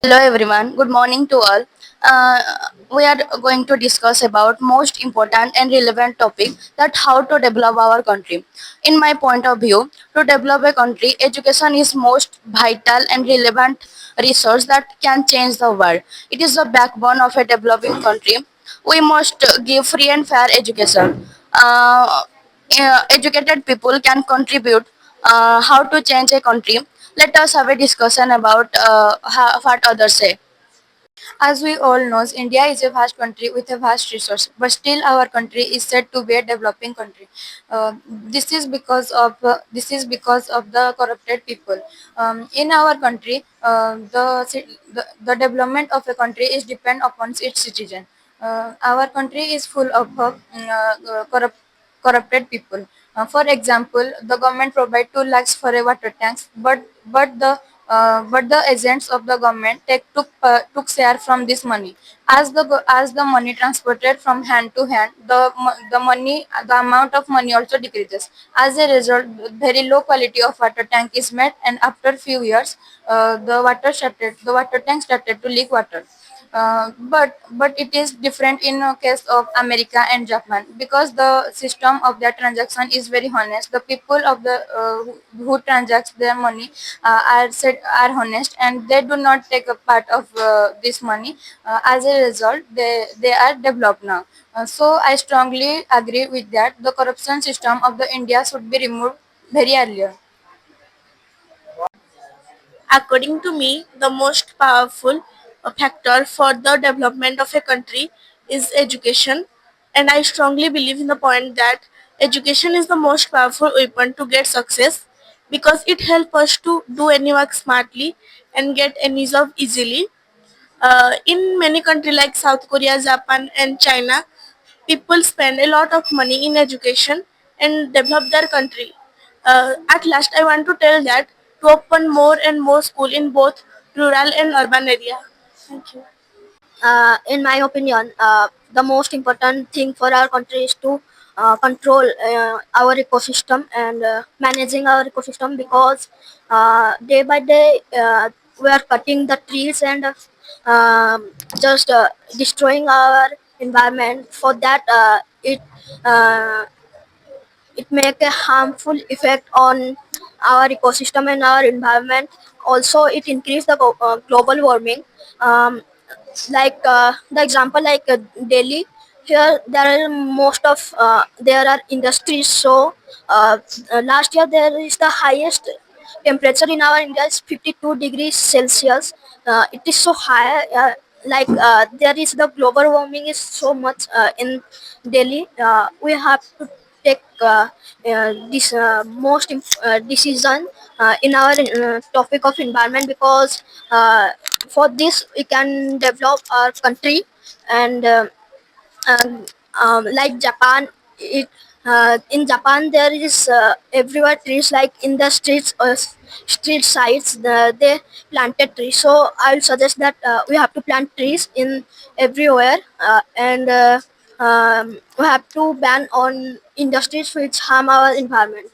Hello everyone, good morning to all. Uh, we are going to discuss about most important and relevant topic that how to develop our country. In my point of view, to develop a country, education is most vital and relevant resource that can change the world. It is the backbone of a developing country. We must give free and fair education. Educated people can contribute how to change a country. Let us have a discussion about what others say. As we all know, India is a vast country with a vast resource, but still our country is said to be a developing country. This is because of the corrupted people. In our country, the development of a country is depend upon its citizen. Our country is full of corrupted people. For example, the government provide 2 lakhs for a water tanks, but the agents of the government took share from this money. As the money transported from hand to hand, the amount of money also decreases. As a result, very low quality of water tank is met, and after few years, the water tank started to leak water. But it is different in case of America and Japan, because the system of their transaction is very honest. The people of the who transacts their money are honest, and they do not take a part of this money. As a result, they are developed now. So I strongly agree with that. The corruption system of the India should be removed very earlier. According to me, the most powerful factor for the development of a country is education, and I strongly believe in the point that education is the most powerful weapon to get success because it helps us to do any work smartly and get any job easily. In many countries like South Korea, Japan, and China, people spend a lot of money in education and develop their country. At last, I want to tell that to open more and more school in both rural and urban area. Thank you. In my opinion, the most important thing for our country is to control our ecosystem and managing our ecosystem, because day by day we are cutting the trees and just destroying our environment. For that, uh, it make a harmful effect on our ecosystem and our environment. Also, it increase the global warming. um, the example, like Delhi, here there are most of there are industries. So last year there is the highest temperature in our India is 52 degrees Celsius. It is so high. There is the global warming is so much in Delhi. We have to take this decision in our topic of environment, because for this we can develop our country. And um, like Japan, it in Japan there is everywhere trees, like in the streets or street sides, they planted trees. So I will suggest that we have to plant trees in everywhere, and we have to ban on industries which harm our environment.